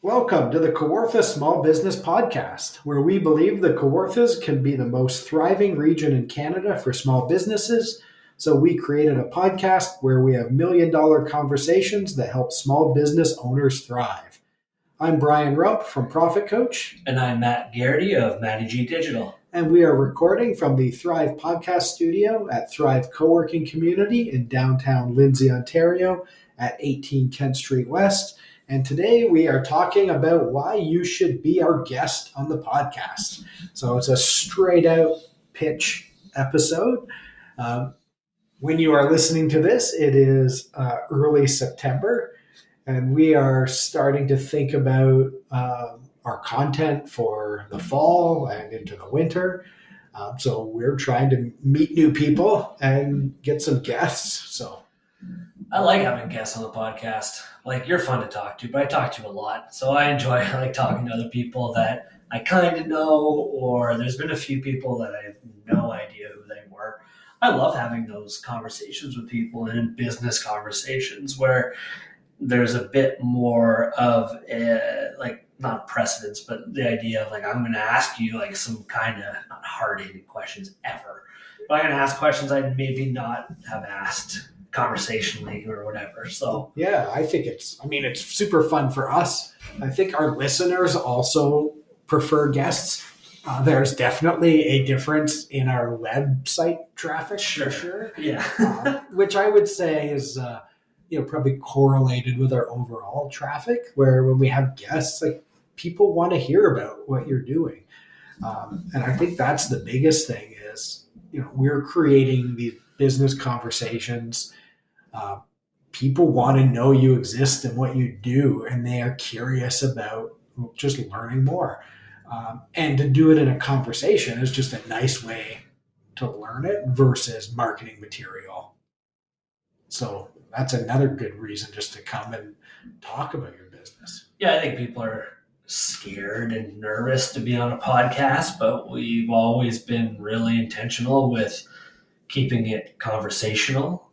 Welcome to the Kawarthas Small Business Podcast, where we believe the Kawarthas can be the most thriving region in Canada for small businesses. So we created a podcast where we have million-dollar conversations that help small business owners thrive. I'm Brian Rump from Profit Coach. And I'm Matt Garrity of Matty G Digital. And we are recording from the Thrive Podcast Studio at Thrive Co-working Community in downtown Lindsay, Ontario at 18 Kent Street West. And today we are talking about why you should be our guest on the podcast. So it's a straight out pitch episode. When you are listening to this, it is early September, and we are starting to think about our content for the fall and into the winter. So we're trying to meet new people and get some guests. So I like having guests on the podcast. Like, you're fun to talk to, but I talk to you a lot. So I like talking to other people that I kind of know, or there's been a few people that I have no idea who they were. I love having those conversations with people and in business conversations where there's a bit more of not precedence, but the idea of I'm going to ask you some kind of not hard-hitting questions ever, but I'm going to ask questions I maybe not have asked conversationally or whatever. So yeah, I think it's super fun for us. I think our listeners also prefer guests. There's definitely a difference in our website traffic for sure. Yeah. Which I would say is probably correlated with our overall traffic, where when we have guests, people want to hear about what you're doing. And I think that's the biggest thing is, we're creating these business conversations. People want to know you exist and what you do, and they are curious about just learning more. And to do it in a conversation is just a nice way to learn it versus marketing material. So that's another good reason just to come and talk about your business. Yeah, I think people are scared and nervous to be on a podcast, but we've always been really intentional with keeping it conversational.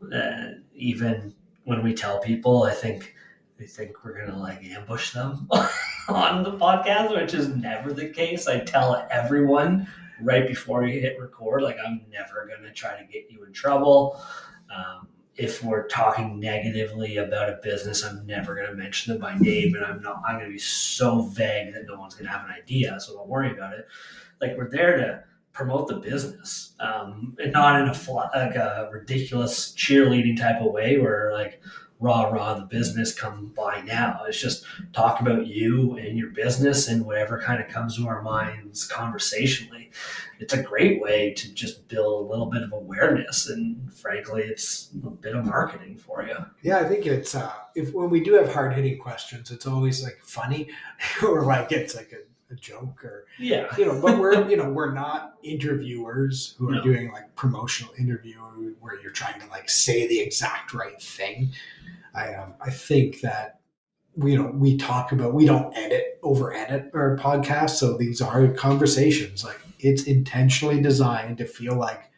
Even when we tell people, I think they think we're going to ambush them on the podcast, which is never the case. I tell everyone right before you hit record, I'm never going to try to get you in trouble. If we're talking negatively about a business, I'm never going to mention them by name, and I'm going to be so vague that no one's going to have an idea. So don't worry about it. We're there to promote the business, and not in a ridiculous cheerleading type of way where rah the business, come by now. It's just talk about you and your business and whatever kind of comes to our minds conversationally. It's a great way to just build a little bit of awareness, and frankly, it's a bit of marketing for you. Yeah, I think it's when we do have hard hitting questions, it's always funny or it's a joke or but we're not interviewers who are doing promotional interview where you're trying to say the exact right thing. I think that we talk about, we don't over edit our podcast, so these are conversations. It's intentionally designed to feel like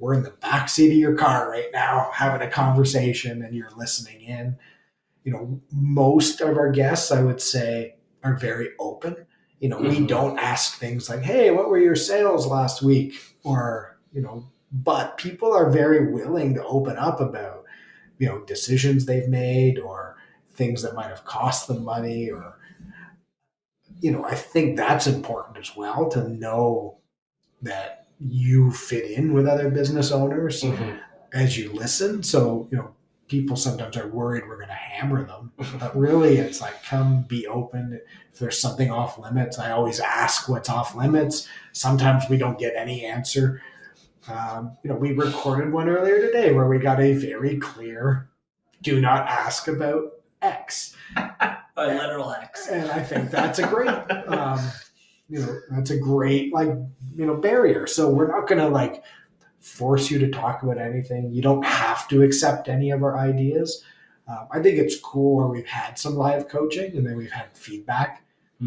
we're in the backseat of your car right now having a conversation and you're listening in. Most of our guests, I would say, are very open. We don't ask things like, hey, what were your sales last week? Or, but people are very willing to open up about, decisions they've made or things that might have cost them money. Or, I think that's important as well, to know that you fit in with other business owners as you listen. So, people sometimes are worried we're going to hammer them, but really it's come be open. If there's something off limits, I always ask what's off limits. Sometimes we don't get any answer. We recorded one earlier today where we got a very clear, do not ask about X. By literal X. And I think that's a great, that's a great, barrier. So we're not going to force you to talk about anything. You don't have to accept any of our ideas. I think it's cool where we've had some live coaching and then we've had feedback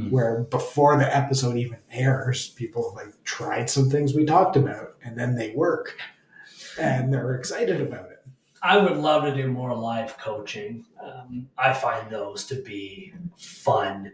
where before the episode even airs, people have tried some things we talked about and then they work and they're excited about it. I would love to do more live coaching. I find those to be fun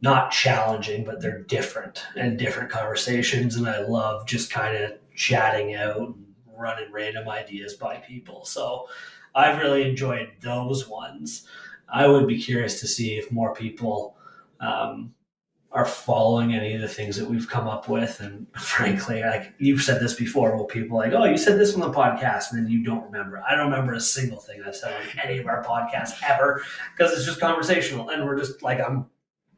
not challenging, but they're different and different conversations. And I love just kind of chatting out and running random ideas by people. So I've really enjoyed those ones. I would be curious to see if more people are following any of the things that we've come up with. And frankly, like you've said this before, well, people are like, oh, you said this on the podcast, and then you don't remember. I don't remember a single thing I've said on any of our podcasts ever, because it's just conversational, and we're just like, I'm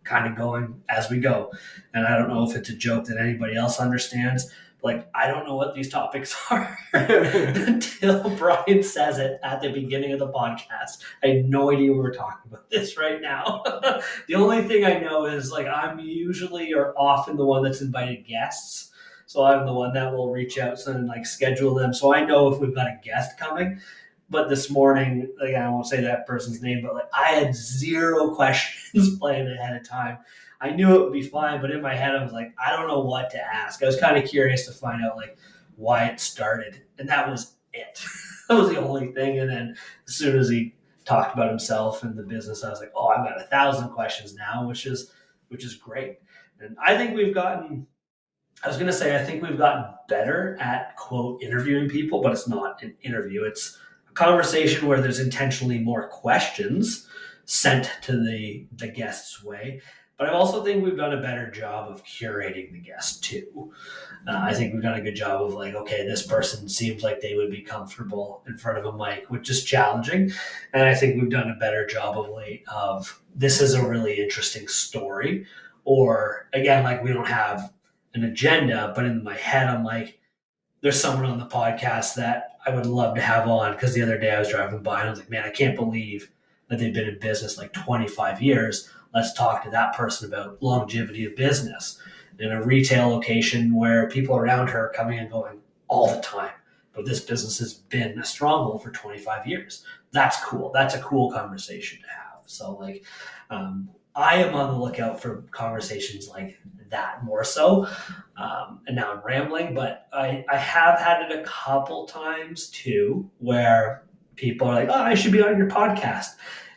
kind of going as we go. And I don't know if it's a joke that anybody else understands. Like, I don't know what these topics are until Brian says it at the beginning of the podcast. I had no idea we were talking about this right now. The only thing I know is, like, I'm usually or often the one that's invited guests. So I'm the one that will reach out and like schedule them. So I know if we've got a guest coming. But this morning, like, I won't say that person's name, but like I had zero questions planned ahead of time. I knew it would be fine, but in my head, I was like, I don't know what to ask. I was kind of curious to find out like why it started, and that was it. That was the only thing. And then as soon as he talked about himself and the business, I was like, oh, I've got 1,000 questions now, which is great. And I think we've gotten. I was going to say, I think we've gotten better at quote interviewing people, but it's not an interview. It's a conversation where there's intentionally more questions sent to the guest's way. But I also think we've done a better job of curating the guest too. I think we've done a good job of like, okay, this person seems like they would be comfortable in front of a mic, which is challenging. And I think we've done a better job of late of this is a really interesting story. Or again, like we don't have an agenda, but in my head, I'm like, there's someone on the podcast that I would love to have on. Because the other day I was driving by and I was like, man, I can't believe that they've been in business like 25 years. Let's talk to that person about longevity of business in a retail location where people around her are coming and going all the time. But this business has been a stronghold for 25 years. That's cool. That's a cool conversation to have. So like, I am on the lookout for conversations like that more so. And now I'm rambling, but I have had it a couple times too, where people are like, oh, I should be on your podcast.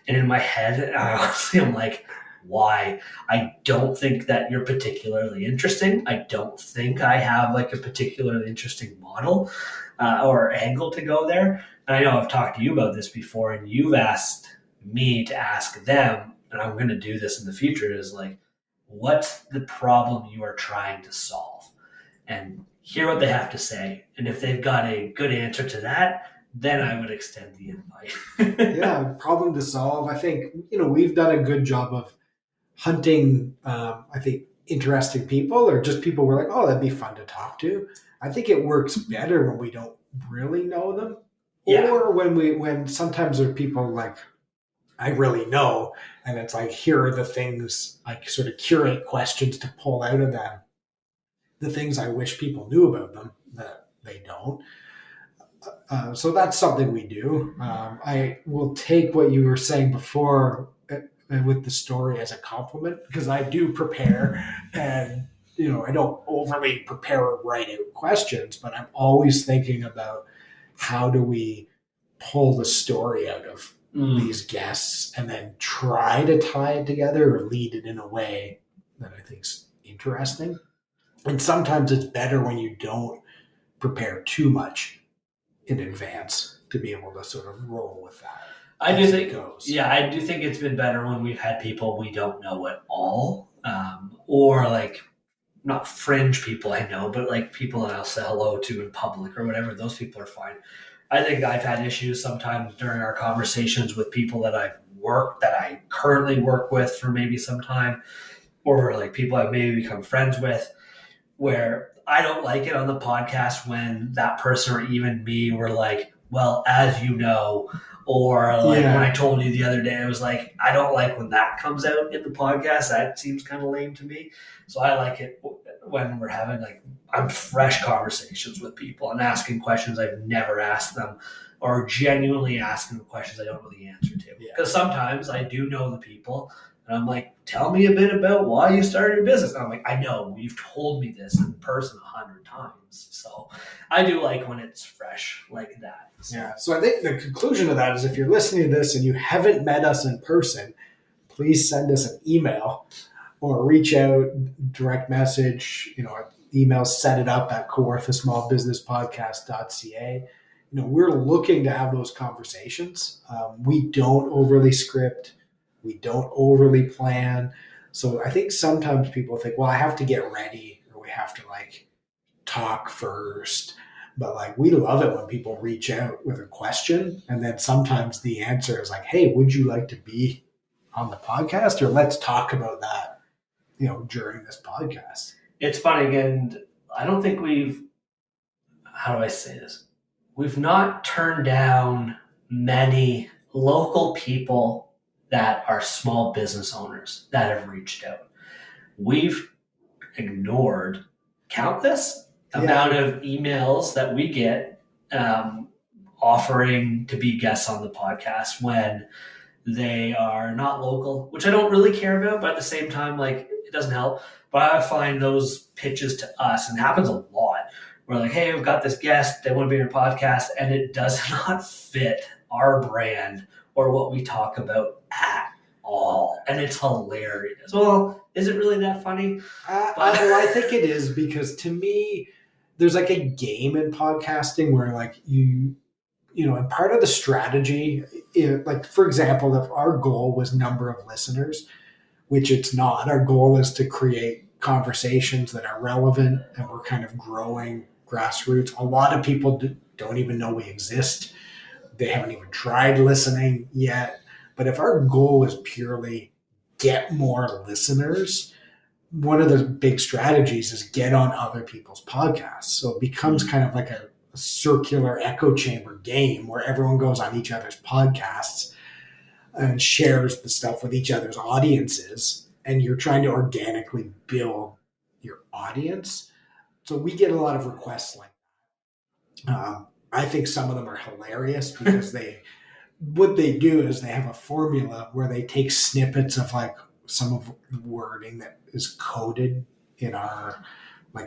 And in my head, I honestly am like, why? I don't think that you're particularly interesting. I don't think I have like a particularly interesting model or angle to go there. And I know I've talked to you about this before, and you've asked me to ask them, and I'm going to do this in the future, is like, what's the problem you are trying to solve? And hear what they have to say. And if they've got a good answer to that, then I would extend the invite. Yeah, problem to solve. I think, we've done a good job of hunting, I think, interesting people, or just people we're like, oh, that'd be fun to talk to. I think it works better when we don't really know them. Yeah. Or when sometimes there are people like I really know, and it's like, here are the things, like sort of curate questions to pull out of them. The things I wish people knew about them that they don't. So that's something we do. I will take what you were saying before with the story as a compliment, because I do prepare, and I don't overly prepare or write out questions, but I'm always thinking about how do we pull the story out of these guests and then try to tie it together or lead it in a way that I think's interesting. And sometimes it's better when you don't prepare too much in advance to be able to sort of roll with that. I do think it's been better when we've had people we don't know at all, or like not fringe people I know, but like people that I'll say hello to in public or whatever. Those people are fine. I think I've had issues sometimes during our conversations with people that I currently work with for maybe some time, or like people I've maybe become friends with, where I don't like it on the podcast when that person or even me were like, well, as you know, or like when I told you the other day, I was like, I don't like when that comes out in the podcast. That seems kind of lame to me. So I like it when we're having like, I'm fresh conversations with people and asking questions I've never asked them, or genuinely asking questions I don't know the answer to. Because sometimes I do know the people, and I'm like, tell me a bit about why you started your business. And I'm like, I know, you've told me this in person 100 times. So I do like when it's fresh like that. So. Yeah. So I think the conclusion of that is, if you're listening to this and you haven't met us in person, please send us an email. or reach out, direct message, email, set it up at kawarthasmallbusinesspodcast.ca. We're looking to have those conversations. We don't overly script. We don't overly plan. So I think sometimes people think, well, I have to get ready or we have to talk first. But we love it when people reach out with a question. And then sometimes the answer is hey, would you like to be on the podcast? Or let's talk about that, during this podcast. It's funny, again, I don't think how do I say this? We've not turned down many local people that are small business owners that have reached out. We've ignored countless amount of emails that we get offering to be guests on the podcast when they are not local, which I don't really care about, but at the same time, it doesn't help. But I find those pitches to us, and it happens a lot, we're hey, we've got this guest, they want to be on your podcast, and it does not fit our brand or what we talk about at all. And it's hilarious. Well, is it really that funny? I think it is, because to me, there's a game in podcasting where and part of the strategy, for example, if our goal was number of listeners, which it's not, our goal is to create conversations that are relevant, and we're kind of growing grassroots. A lot of people don't even know we exist. They haven't even tried listening yet. But if our goal is purely get more listeners, one of the big strategies is get on other people's podcasts. So it becomes kind of like a circular echo chamber game where everyone goes on each other's podcasts and shares the stuff with each other's audiences. And you're trying to organically build your audience. So we get a lot of requests like that. I think some of them are hilarious because what they do is they have a formula where they take snippets of some of the wording that is coded in our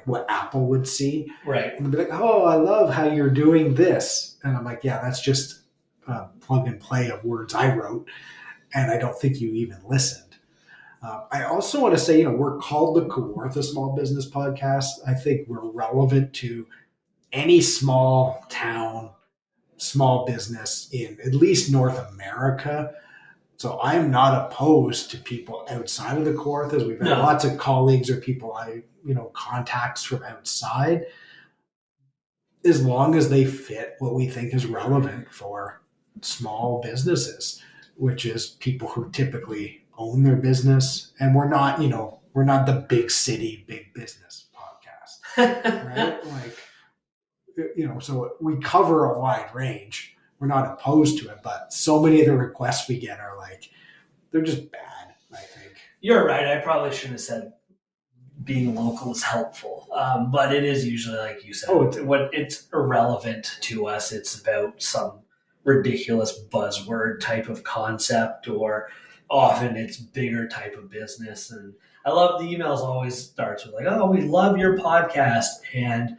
what Apple would see. Right. And they'll be oh, I love how you're doing this. And I'm yeah, that's just plug and play of words I wrote. And I don't think you even listened. I also want to say, we're called the Kawarthas Small Business Podcast. I think we're relevant to any small town, small business in at least North America. So I'm not opposed to people outside of the Kawarthas. We've had lots of colleagues or people contacts from outside, as long as they fit what we think is relevant for small businesses, which is people who typically own their business. And we're not the big city, big business podcast, right? So we cover a wide range. We're not opposed to it, but so many of the requests we get are they're just bad, I think. You're right. I probably shouldn't have said being local is helpful, but it is usually, like you said, it's irrelevant to us. It's about some ridiculous buzzword type of concept, or often it's bigger type of business. And I love the emails always starts with oh, we love your podcast. And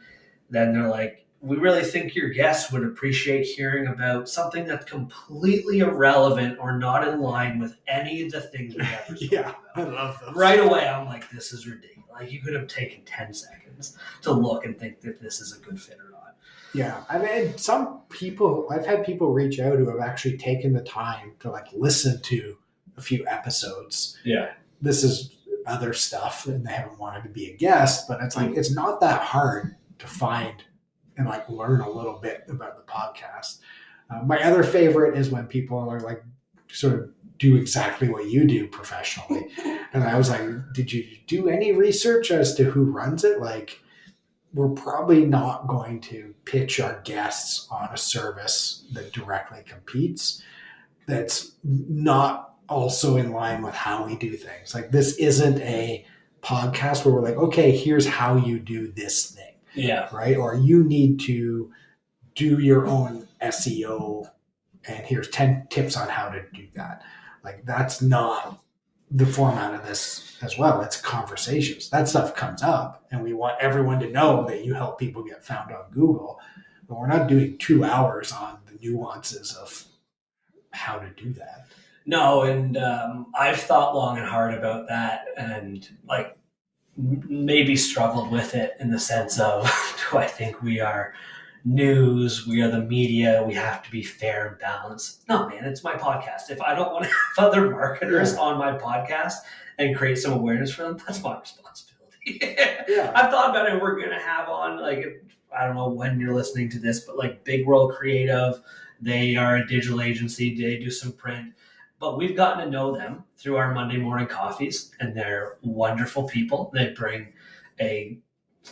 then they're we really think your guests would appreciate hearing about something that's completely irrelevant or not in line with any of the things we ever spoke about. I love those. Right away, I'm this is ridiculous. You could have taken 10 seconds to look and think that this is a good fit or not. Yeah. I mean, I've had people reach out who have actually taken the time to listen to a few episodes. Yeah. This is other stuff and they haven't wanted to be a guest, but it's it's not that hard to find and learn a little bit about the podcast. My other favorite is when people are sort of do exactly what you do professionally. And I was did you do any research as to who runs it? We're probably not going to pitch our guests on a service that directly competes. That's not also in line with how we do things. This isn't a podcast where we're okay, here's how you do this thing. Yeah. Right. Or you need to do your own SEO and here's 10 tips on how to do that. That's not the format of this as well. It's conversations. That stuff comes up and we want everyone to know that you help people get found on Google, but we're not doing 2 hours on the nuances of how to do that. No, and I've thought long and hard about that, and like maybe struggled with it in the sense of, do I think we are news, we are the media, we have to be fair and balanced? No, man, it's my podcast. If I don't want to have other marketers on my podcast and create some awareness for them, that's my responsibility. I've thought about it. We're going to have on, like, I don't know when you're listening to this, but like Big World Creative, they are a digital agency, they do some print. But we've gotten to know them through our Monday morning coffees, and they're wonderful people. They bring a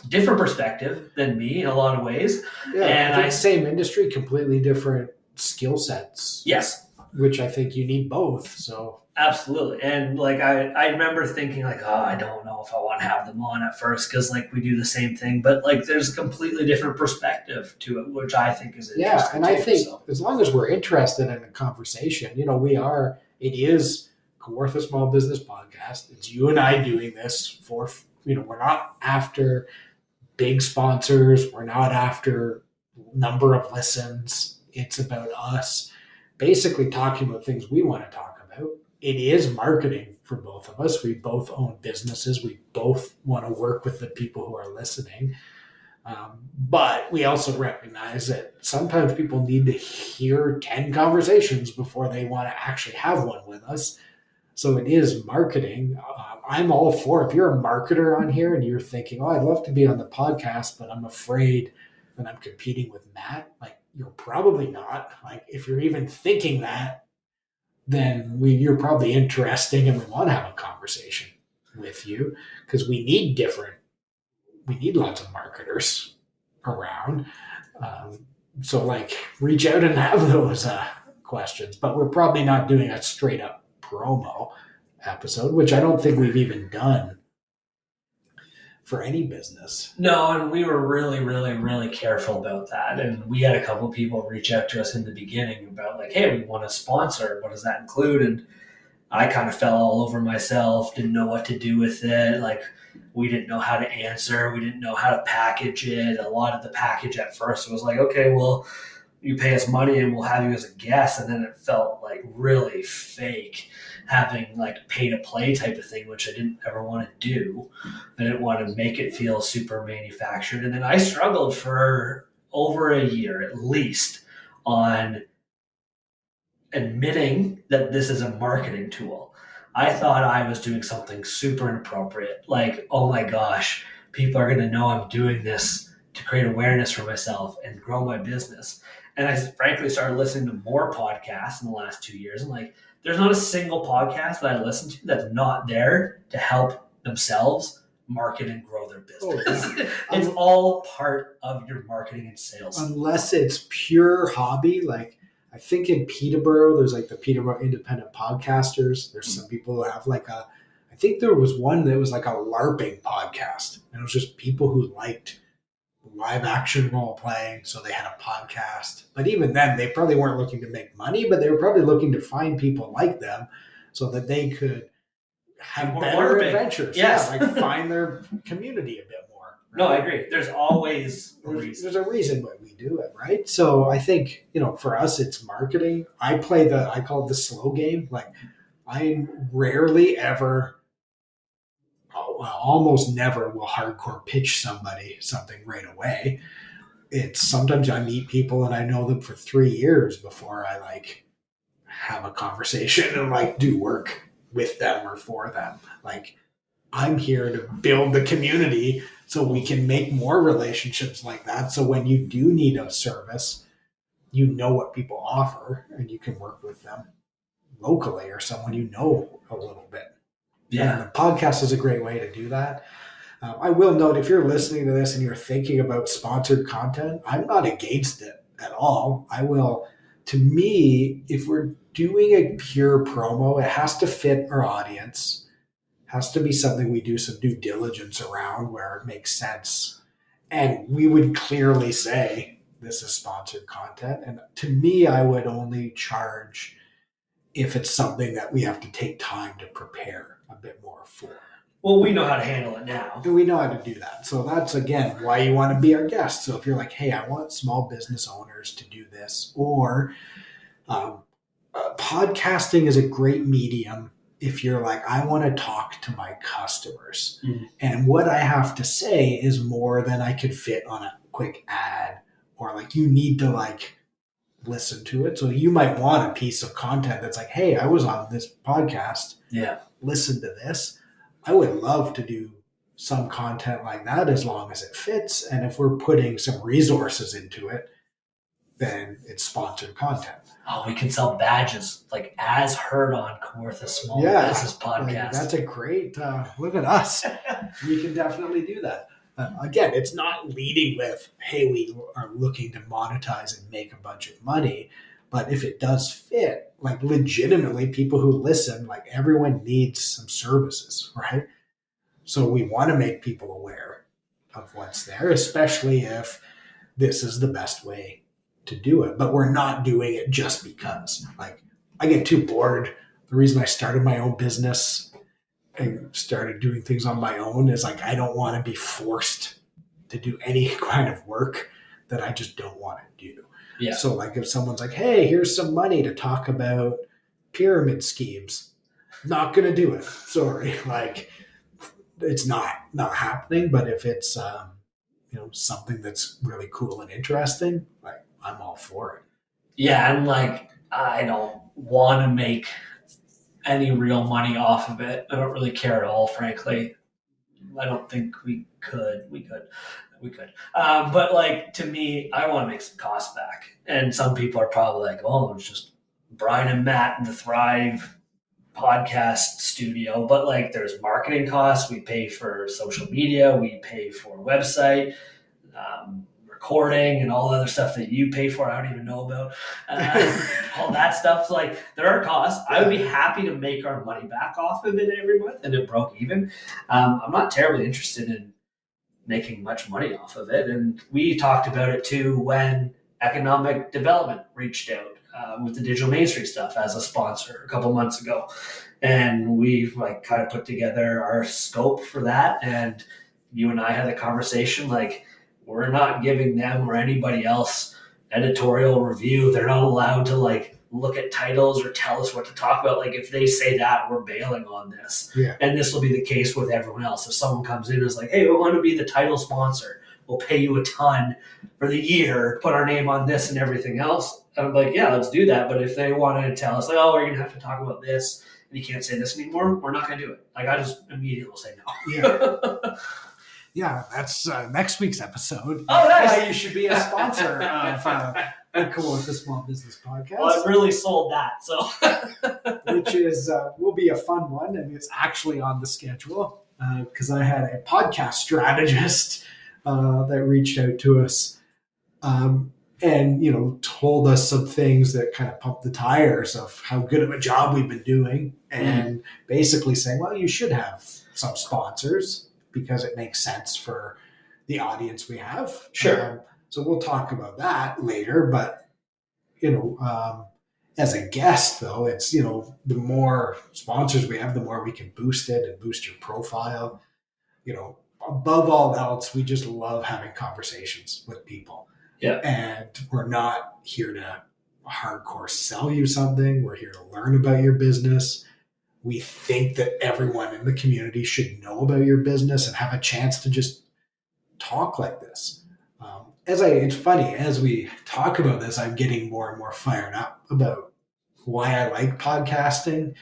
different perspective than me in a lot of ways. Yeah, and same industry, completely different skill sets. Yes. Which I think you need both. So absolutely. And like I remember thinking like, oh, I don't know if I want to have them on at first because like we do the same thing, but like there's a completely different perspective to it, which I think is interesting. Yeah, and I think as long as we're interested in a conversation, it is Kawarthas Small Business Podcast. It's you and I doing this for, we're not after big sponsors. We're not after number of listens. It's about us basically talking about things we want to talk about. It is marketing for both of us. We both own businesses. We both want to work with the people who are listening. But we also recognize that sometimes people need to hear 10 conversations before they want to actually have one with us. So it is marketing. I'm all for, if you're a marketer on here and you're thinking, oh, I'd love to be on the podcast, but I'm afraid that I'm competing with Matt. Like, you're probably not. Like, if you're even thinking that, then you're probably interesting and we want to have a conversation with you because we need lots of marketers around. So like reach out and have those questions, but we're probably not doing a straight up promo episode, which I don't think we've even done for any business. No, and we were really, really, really careful about that. And we had a couple of people reach out to us in the beginning about like, hey, we want to sponsor. What does that include? And I kind of fell all over myself, didn't know what to do with it. Like, we didn't know how to answer. We didn't know how to package it. A lot of the package at first was like, okay, well, you pay us money and we'll have you as a guest. And then it felt like really fake having like pay to play type of thing, which I didn't ever want to do. I didn't want to make it feel super manufactured. And then I struggled for over a year at least on admitting that this is a marketing tool. I thought I was doing something super inappropriate. Like, oh my gosh, people are going to know I'm doing this to create awareness for myself and grow my business. And I frankly started listening to more podcasts in the last 2 years. And like, there's not a single podcast that I listen to that's not there to help themselves market and grow their business. It's all part of your marketing and sales. Unless it's pure hobby, like I think in Peterborough, there's like the Peterborough Independent Podcasters. There's some people who have like I think there was one that was like a LARPing podcast. And it was just people who liked live action role playing. So they had a podcast. But even then, they probably weren't looking to make money, but they were probably looking to find people like them so that they could have better adventures. Yes. Yeah, like find their community a bit more. Right? No, I agree. There's always a reason. There's a reason why we do it, right? So I think, for us, it's marketing. I call it the slow game. Like, I rarely ever, almost never will hardcore pitch somebody something right away. It's sometimes I meet people and I know them for 3 years before I like have a conversation and like do work with them or for them. Like, I'm here to build the community so we can make more relationships like that. So when you do need a service, you know what people offer and you can work with them locally or someone a little bit. Yeah. And the podcast is a great way to do that. I will note, if you're listening to this and you're thinking about sponsored content, I'm not against it at all. To me, if we're doing a pure promo, it has to fit our audience. Has to be something we do some due diligence around where it makes sense. And we would clearly say this is sponsored content. And to me, I would only charge if it's something that we have to take time to prepare a bit more for. Well, we know how to handle it now. We know how to do that. So that's, again, why you want to be our guest. So if you're like, hey, I want small business owners to do this, or podcasting is a great medium if you're like, I want to talk to my customers. Mm-hmm. And what I have to say is more than I could fit on a quick ad, or like you need to like listen to it. So you might want a piece of content that's like, hey, I was on this podcast. Yeah. Listen to this. I would love to do some content like that as long as it fits. And if we're putting some resources into it, then it's sponsored content. Oh, we can sell badges, like as heard on Kawarthas Small Business Podcast. Like, that's a great, look at us. We can definitely do that. Again, it's not leading with, hey, we are looking to monetize and make a bunch of money. But if it does fit, like legitimately people who listen, like everyone needs some services, right? So we want to make people aware of what's there, especially if this is the best way to do it. But we're not doing it just because. Like, I get too bored. The reason I started my own business and started doing things on my own is like, I don't want to be forced to do any kind of work that I just don't want to do. Yeah. So like if someone's like, hey, here's some money to talk about pyramid schemes, not going to do it. Sorry. Like it's not happening. But if it's, something that's really cool and interesting, like I'm all for it. Yeah. And like, I don't want to make any real money off of it. I don't really care at all, frankly. I don't think we could. But like, to me, I want to make some costs back. And some people are probably like, oh, it's just Brian and Matt in the Thrive podcast studio. But like, there's marketing costs. We pay for social media. We pay for website, recording, and all the other stuff that you pay for. I don't even know about all that stuff. So like, there are costs. I would be happy to make our money back off of it every month, and it broke even. I'm not terribly interested in making much money off of it. And we talked about it too when Economic Development reached out with the Digital Main Street stuff as a sponsor a couple months ago. And we like kind of put together our scope for that. And you and I had a conversation like, we're not giving them or anybody else editorial review. They're not allowed to like look at titles or tell us what to talk about. Like if they say that, we're bailing on this. Yeah. And this will be the case with everyone else. If someone comes in and is like, hey, we want to be the title sponsor, we'll pay you a ton for the year, put our name on this and everything else. And I'm like, yeah, let's do that. But if they wanted to tell us like, oh, we're going to have to talk about this and you can't say this anymore, we're not going to do it. Like I just immediately will say no. Yeah. Yeah, that's next week's episode. Oh, nice. Why you should be a sponsor of Kawarthas Small Business Podcast. Well, I've really sold that, so which is will be a fun one, and it's actually on the schedule because I had a podcast strategist that reached out to us and told us some things that kind of pumped the tires of how good of a job we've been doing, and basically saying, well, you should have some sponsors, because it makes sense for the audience we have. Sure. So we'll talk about that later. But, as a guest, though, it's, the more sponsors we have, the more we can boost it and boost your profile. Above all else, we just love having conversations with people. Yeah. And we're not here to hardcore sell you something. We're here to learn about your business. We think that everyone in the community should know about your business and have a chance to just talk like this. It's funny, as we talk about this, I'm getting more and more fired up about why I like podcasting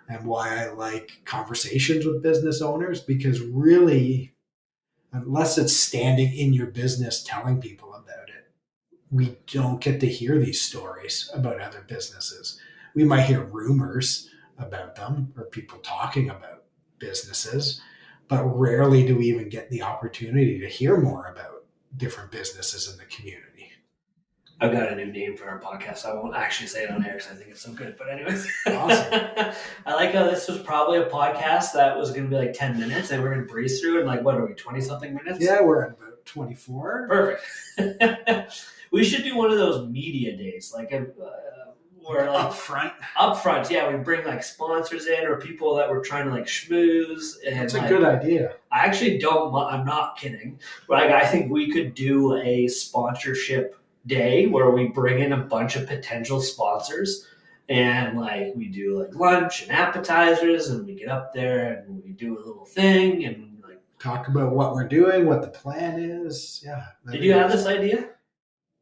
and why I like conversations with business owners, because really, unless it's standing in your business telling people about it, we don't get to hear these stories about other businesses. We might hear rumors about them or people talking about businesses, but rarely do we even get the opportunity to hear more about different businesses in the community. I've got a new name for our podcast. I won't actually say it on air because I think it's so good. But anyways, awesome. I like how this was probably a podcast that was going to be like 10 minutes and we're going to breeze through in like, what are we, 20 something minutes? Yeah, we're at about 24. Perfect. We should do one of those media days, like or like upfront. Yeah, we bring like sponsors in or people that we're trying to like schmooze. And that's a good idea. I actually don't. I'm not kidding. But I think we could do a sponsorship day where we bring in a bunch of potential sponsors And like we do like lunch and appetizers, and we get up there and we do a little thing and like talk about what we're doing, what the plan is. Yeah. Did you have this idea?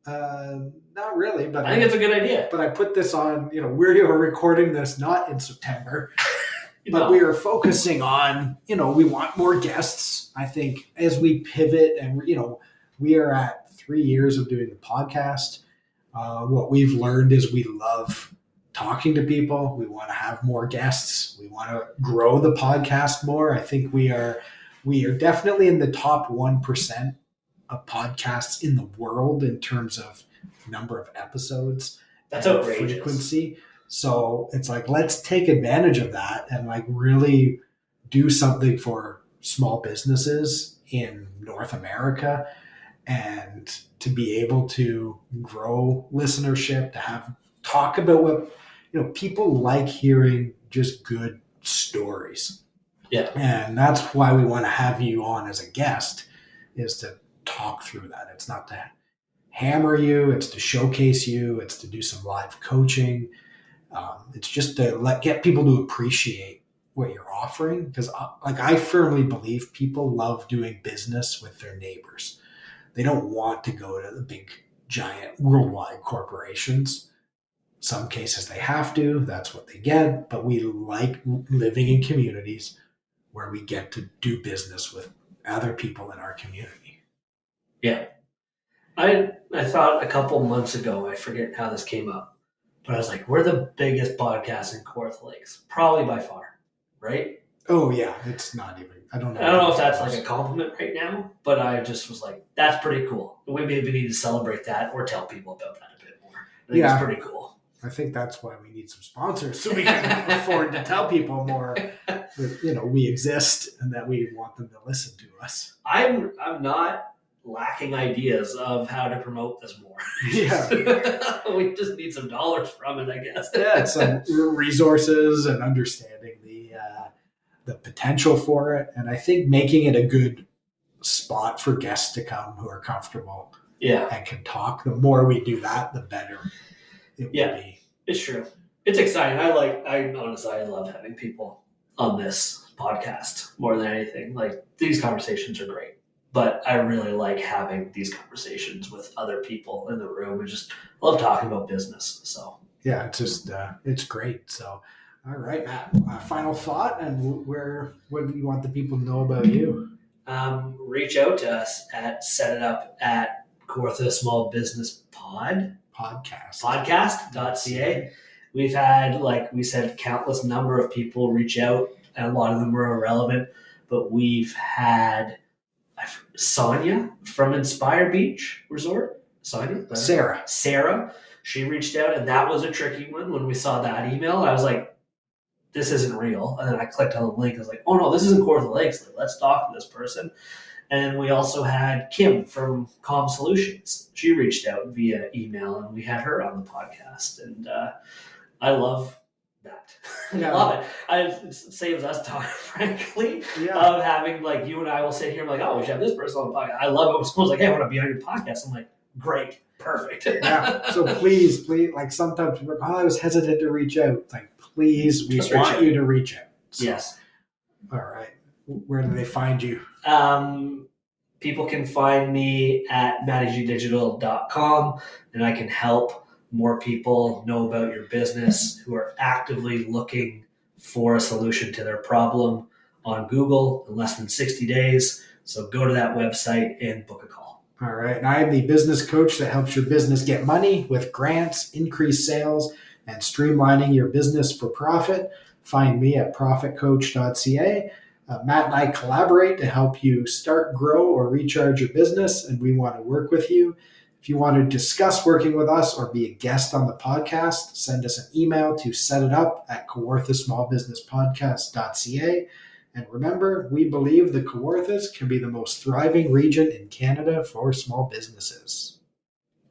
Not really, but I think it's a good idea. But I put this on, we're recording this not in September, but we are focusing on, we want more guests. I think as we pivot and, we are at 3 years of doing the podcast. What we've learned is we love talking to people. We want to have more guests. We want to grow the podcast more. I think we are definitely in the top 1% of podcasts in the world in terms of number of episodes. That's outrageous. Frequency. So it's like, let's take advantage of that and like really do something for small businesses in North America, and to be able to grow listenership, to talk about what, people like hearing just good stories. Yeah. And that's why we want to have you on as a guest, is to talk through that. It's not to hammer you, it's to showcase you, it's to do some live coaching. It's just to get people to appreciate what you're offering, because I firmly believe people love doing business with their neighbors. They don't want to go to the big giant worldwide corporations. Some cases they have to, that's what they get, but we like living in communities where we get to do business with other people in our community. Yeah. I thought a couple months ago, I forget how this came up, but I was like, we're the biggest podcast in Kawarthas Lakes, probably by far, right? Oh yeah, it's not even, I don't know. I don't know if that's like a compliment right now, but I just was like, that's pretty cool. We maybe need to celebrate that or tell people about that a bit more. I think it's pretty cool. I think that's why we need some sponsors, so we can afford to tell people more that, we exist and that we want them to listen to us. I'm not lacking ideas of how to promote this more. Yeah. We just need some dollars from it, I guess. Yeah, some resources and understanding the potential for it. And I think making it a good spot for guests to come who are comfortable and can talk. The more we do that, the better it will be. It's true. It's exciting. I honestly love having people on this podcast more than anything. Like, these conversations are great, but I really like having these conversations with other people in the room, and just love talking about business. So yeah, it's just, it's great. So, all right, Matt, final thought, and what do you want the people to know about you? Reach out to us at set it up at Kawarthas Small Business podcast.ca. We've had, like we said, countless number of people reach out, and a lot of them were irrelevant, but we've had Sonia from Inspire Beach Resort. Sarah. She reached out, and that was a tricky one. When we saw that email, I was like, this isn't real. And then I clicked on the link. I was like, oh no, this isn't Kawarthas Lakes. Like, let's talk to this person. And we also had Kim from Com Solutions. She reached out via email, and we had her on the podcast. And I love that. I love it. It saves us time, frankly, of having, like, you and I will sit here and be like, oh, we should have this person on the podcast. I love it when someone's like, hey, I want to be on your podcast. I'm like, great. Perfect. Yeah. So please, like, sometimes people are like, I was hesitant to reach out. Like, please, we want you to reach out. So, yes. All right. Where do they find you? People can find me at mattygdigital.com, and I can help more people know about your business who are actively looking for a solution to their problem on Google in less than 60 days. So go to that website and book a call. All right. And I am the business coach that helps your business get money with grants, increase sales, and streamlining your business for profit. Find me at profitcoach.ca. Matt and I collaborate to help you start, grow, or recharge your business, and we want to work with you. If you want to discuss working with us or be a guest on the podcast, send us an email to setitup@kawarthasmallbusinesspodcast.ca. And remember, we believe the Kawarthas can be the most thriving region in Canada for small businesses.